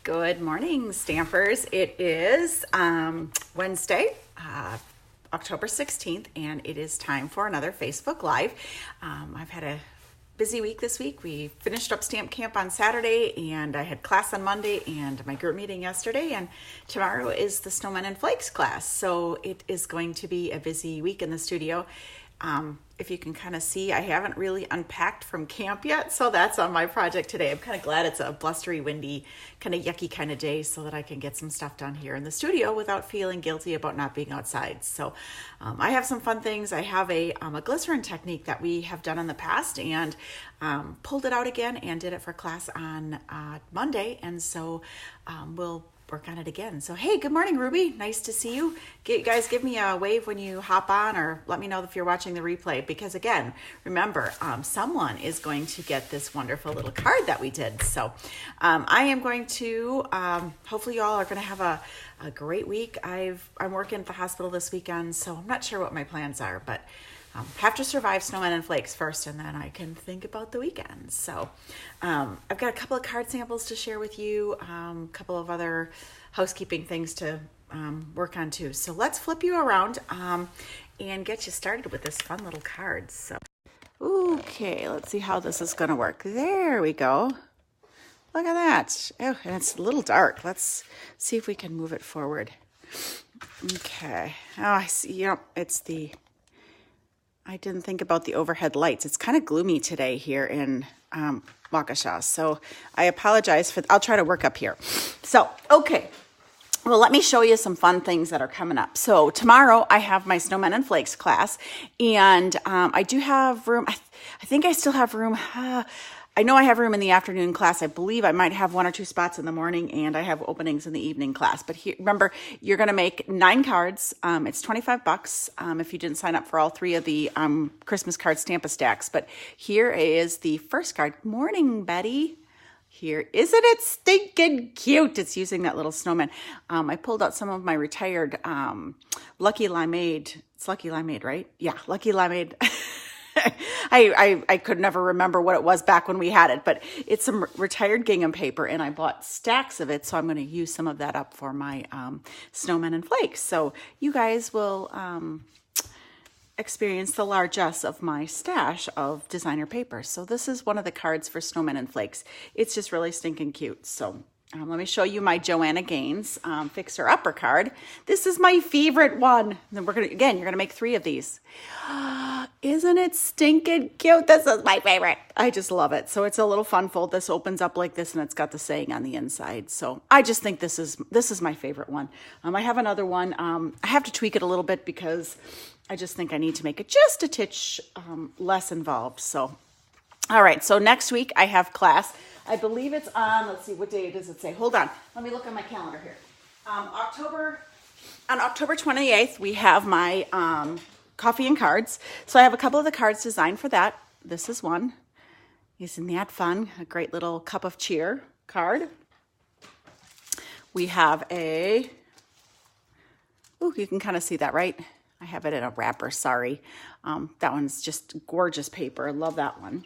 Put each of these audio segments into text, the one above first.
Good morning, Stampers. It is Wednesday, October 16th, and it is time for another Facebook Live. I've had a busy week this week. We finished up stamp camp on Saturday, and I had class on Monday and my group meeting yesterday, and tomorrow is the Snowmen and Flakes class. So it is going to be a busy week in the studio. If you can kind of see, I haven't really unpacked from camp yet, so that's on my project today. I'm kind of glad it's a blustery, windy, kind of yucky kind of day so that I can get some stuff done here in the studio without feeling guilty about not being outside. So I have some fun things. I have a glycerin technique that we have done in the past and pulled it out again and did it for class on Monday, and so we'll work on it again. So, hey, good morning, Ruby. Nice to see you. Guys, give me a wave when you hop on, or let me know if you're watching the replay, because again, remember, someone is going to get this wonderful little card that we did. So I am going to, hopefully you all are going to have a great week. I'm working at the hospital this weekend, so I'm not sure what my plans are, but have to survive Snowmen and Flakes first, and then I can think about the weekend. So I've got a couple of card samples to share with you, a couple of other housekeeping things to work on too. So let's flip you around and get you started with this fun little card. So, okay, let's see how this is going to work. There we go. Look at that. Oh, and it's a little dark. Let's see if we can move it forward. Okay. Oh, I see. I didn't think about the overhead lights. It's kind of gloomy today here in Waukesha, so I apologize I'll try to work up here. So, okay. Well, let me show you some fun things that are coming up. So tomorrow I have my Snowmen and Flakes class, and I do have room. I think I still have room. I know I have room in the afternoon class. I believe I might have 1 or 2 spots in the morning, and I have openings in the evening class. But here, remember, you're going to make 9 cards. It's $25 if you didn't sign up for all 3 of the Christmas card Stamp-A-Stacks. But here is the first card. Morning, Betty. Here, isn't it stinking cute? It's using that little snowman. I pulled out some of my retired Lucky Limeade. It's Lucky Limeade, right? Yeah, Lucky Limeade. I could never remember what it was back when we had it, but it's some retired gingham paper, and I bought stacks of it, so I'm going to use some of that up for my Snowmen and Flakes. So you guys will experience the largesse of my stash of designer paper. So this is one of the cards for Snowmen and Flakes. It's just really stinking cute. So let me show you my Joanna Gaines Fixer Upper card. This is my favorite one. Then you're gonna make 3 of these. Isn't it stinking cute? This is my favorite. I just love it. So it's a little fun fold. This opens up like this, and it's got the saying on the inside. So I just think this is my favorite one. I have another one. I have to tweak it a little bit because I just think I need to make it just a titch less involved. So, all right. So next week I have class. I believe it's on, let's see, what day does it say? Hold on. Let me look on my calendar here. On October 28th, we have my coffee and cards. So I have a couple of the cards designed for that. This is one. Isn't that fun? A great little cup of cheer card. We have you can kind of see that, right? I have it in a wrapper, sorry. That one's just gorgeous paper. I love that one.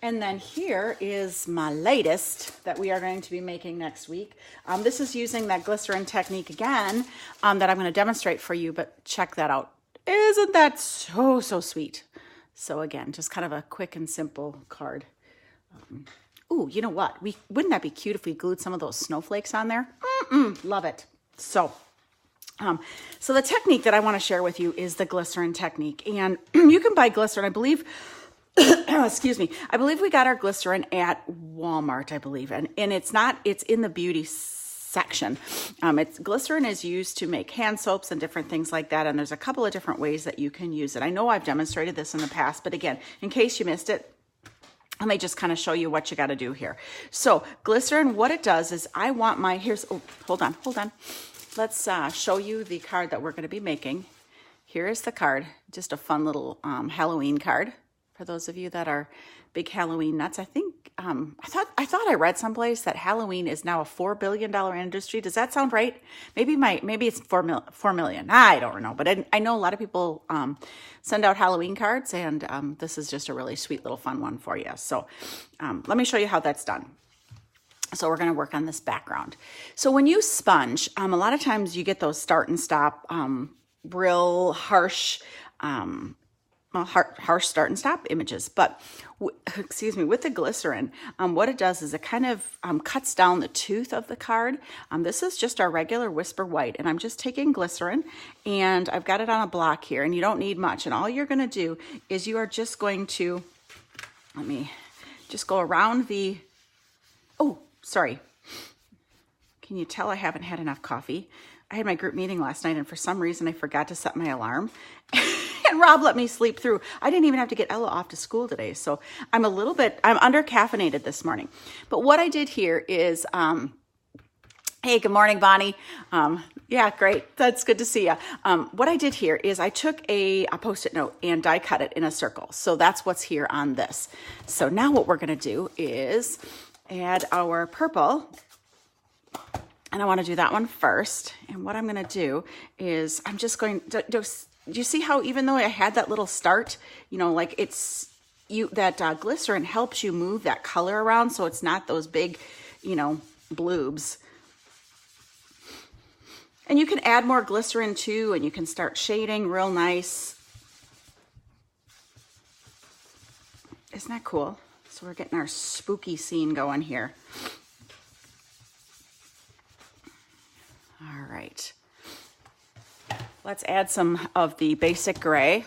And then here is my latest that we are going to be making next week. This is using that glycerin technique again that I'm going to demonstrate for you, but check that out. Isn't that so sweet? So again, just kind of a quick and simple card. Ooh, you know what? Wouldn't that be cute if we glued some of those snowflakes on there? Love it. So the technique that I want to share with you is the glycerin technique. And you can buy glycerin, I believe, excuse me, I believe we got our glycerin at Walmart, I believe. And it's in the beauty section. Glycerin is used to make hand soaps and different things like that. And there's a couple of different ways that you can use it. I know I've demonstrated this in the past, but again, in case you missed it, let me just kind of show you what you got to do here. So glycerin, what it does is hold on. Let's show you the card that we're going to be making. Here is the card, just a fun little Halloween card. For those of you that are big Halloween nuts, I think I thought I read someplace that Halloween is now a $4 billion industry. Does that sound right? Maybe it's 4 million. I don't know, but I know a lot of people send out Halloween cards, and this is just a really sweet little fun one for you. So let me show you how that's done. So we're going to work on this background. So when you sponge, a lot of times you get those start and stop, real harsh, harsh start and stop images. But excuse me, with the glycerin, what it does is it kind of cuts down the tooth of the card. This is just our regular Whisper White, and I'm just taking glycerin, and I've got it on a block here, and you don't need much. And all you're going to do is you are just going to, let me just go around the, oh, sorry. Can you tell I haven't had enough coffee? I had my group meeting last night, and for some reason I forgot to set my alarm. And Rob let me sleep through. I didn't even have to get Ella off to school today. So I'm under caffeinated this morning. But what I did here is, hey, good morning, Bonnie. Yeah, great. That's good to see you. What I did here is I took a Post-it note and die cut it in a circle. So that's what's here on this. So now what we're going to do is add our purple. And I want to do that one first. And what I'm going to do is I'm just going to, do you see how even though I had that little start, you know, like that glycerin helps you move that color around so it's not those big, you know, bloobs. And you can add more glycerin too, and you can start shading real nice. Isn't that cool? So we're getting our spooky scene going here. All right. Let's add some of the basic gray.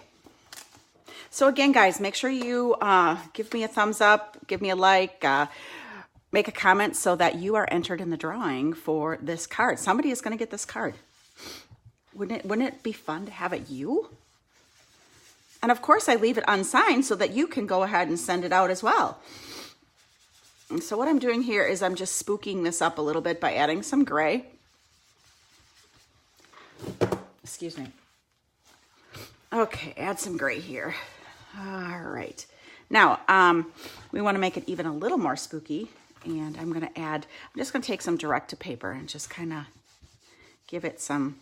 So again, guys, make sure you give me a thumbs up, give me a like, make a comment so that you are entered in the drawing for this card. Somebody is going to get this card. Wouldn't it be fun to have it you? And of course, I leave it unsigned so that you can go ahead and send it out as well. And so what I'm doing here is I'm just spooking this up a little bit by adding some gray. Excuse me. Okay, add some gray here. All right. Now, we want to make it even a little more spooky, and I'm just going to take some direct-to-paper and just kind of give it some,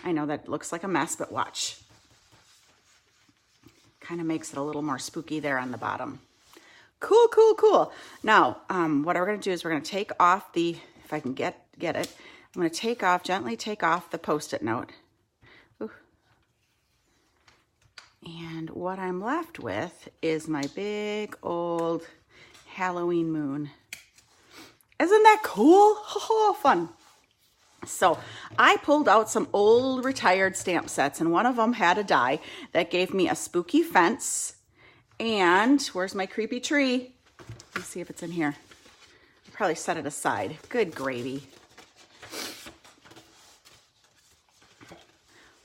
I know that looks like a mess, but watch. Kind of makes it a little more spooky there on the bottom. Cool, cool, cool. Now, what we're going to do is we're going to take off the, if I can get it, I'm going to gently take off the Post-it note. Ooh. And what I'm left with is my big old Halloween moon. Isn't that cool? Oh, fun. So I pulled out some old retired stamp sets, and one of them had a die that gave me a spooky fence. And where's my creepy tree? Let's see if it's in here. I'll probably set it aside. Good gravy.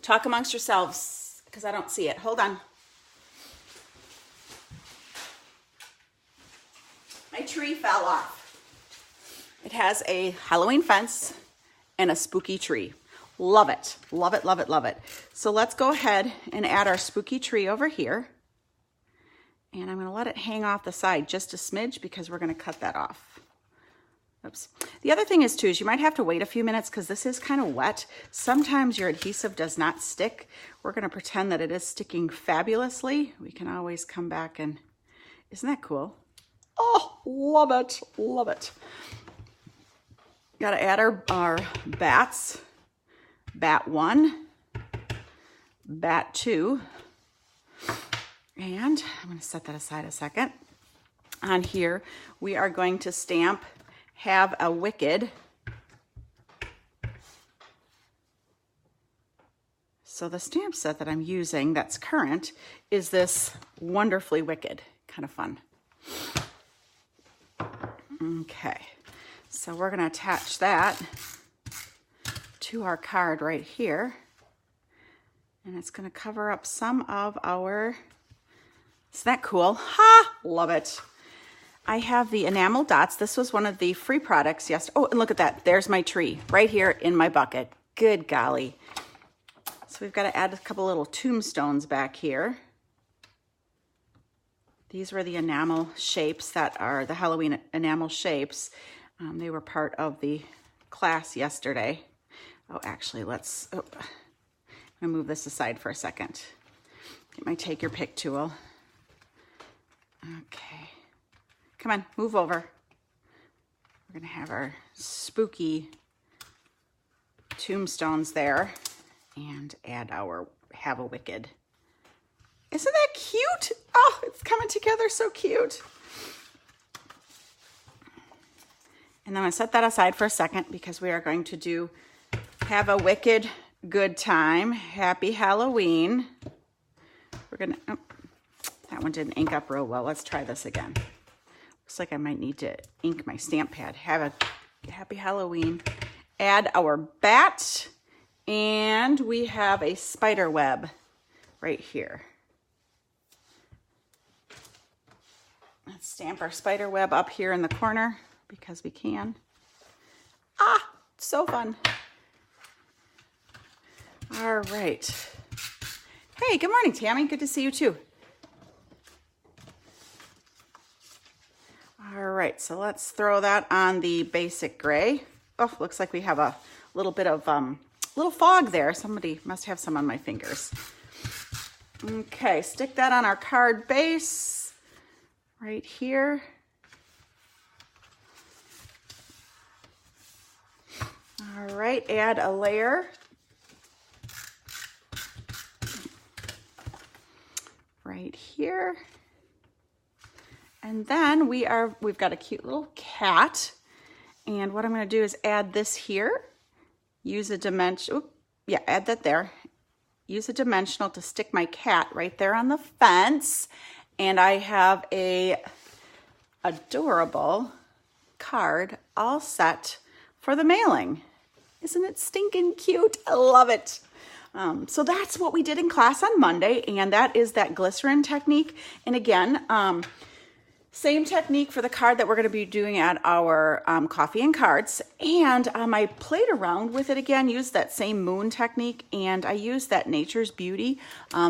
Talk amongst yourselves because I don't see it. Hold on. My tree fell off. It has a Halloween fence and a spooky tree. Love it. Love it, love it, love it. So let's go ahead and add our spooky tree over here. And I'm going to let it hang off the side just a smidge because we're going to cut that off. Oops. The other thing is too, is you might have to wait a few minutes because this is kind of wet. Sometimes your adhesive does not stick. We're going to pretend that it is sticking fabulously. We can always come back and, isn't that cool? Oh, love it. Love it. Got to add our bats. Bat 1, bat 2, and I'm going to set that aside a second. On here, we are going to stamp Have a Wicked. So the stamp set that I'm using that's current is this Wonderfully Wicked. Kind of fun. Okay, so we're going to attach that to our card right here. And it's going to cover up some of our, isn't that cool? Ha! Love it. I have the enamel dots. This was one of the free products yesterday. Oh, and look at that. There's my tree right here in my bucket. Good golly. So we've got to add a couple little tombstones back here. These were the enamel shapes that are the Halloween enamel shapes. They were part of the class yesterday. Oh, actually, I'm going to move this aside for a second. Get my take your pick tool. Okay. Come on, move over. We're gonna have our spooky tombstones there and add our Have a Wicked. Isn't that cute? Oh, it's coming together so cute. And then I'm gonna set that aside for a second because we are going to do Have a Wicked Good Time. Happy Halloween. We're gonna, oh, that one didn't ink up real well. Let's try this again. Looks like I might need to ink my stamp pad. Have a Happy Halloween. Add our bat, and we have a spider web right here. Let's stamp our spider web up here in the corner because we can. Ah, so fun. All right. Hey, good morning, Tammy. Good to see you too. All right, so let's throw that on the basic gray. Oh, looks like we have a little bit of little fog there. Somebody must have some on my fingers. Okay, stick that on our card base right here. All right, add a layer. Right here. And then we've got a cute little cat. And what I'm going to do is add this here. Use a dimension, add that there. Use a dimensional to stick my cat right there on the fence. And I have a adorable card all set for the mailing. Isn't it stinking cute? I love it. So that's what we did in class on Monday, and that is that glycerin technique. And again, same technique for the card that we're going to be doing at our coffee and cards. And I played around with it again, used that same moon technique, and I used that Nature's Beauty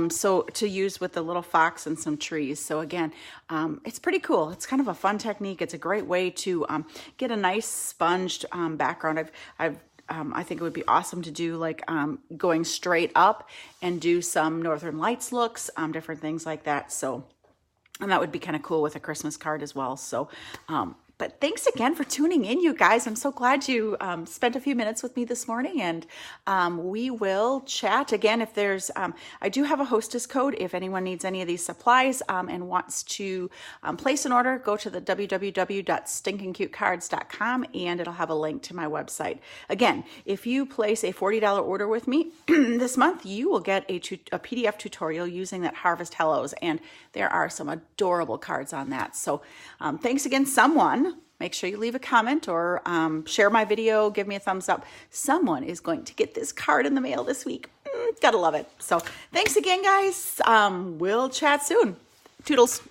so to use with the little fox and some trees. So again, it's pretty cool. It's kind of a fun technique. It's a great way to get a nice sponged background. I think it would be awesome to do like going straight up and do some Northern Lights looks, different things like that. So, and that would be kind of cool with a Christmas card as well. So, but thanks again for tuning in, you guys. I'm so glad you spent a few minutes with me this morning, and we will chat again. If there's, I do have a hostess code. If anyone needs any of these supplies and wants to place an order, go to the www.stinkincutecards.com and it'll have a link to my website. Again, if you place a $40 order with me this month, you will get a PDF tutorial using that Harvest Hellos, and there are some adorable cards on that. So thanks again, someone. Make sure you leave a comment or share my video, give me a thumbs up. Someone is going to get this card in the mail this week. Gotta love it. So thanks again, guys. We'll chat soon. Toodles.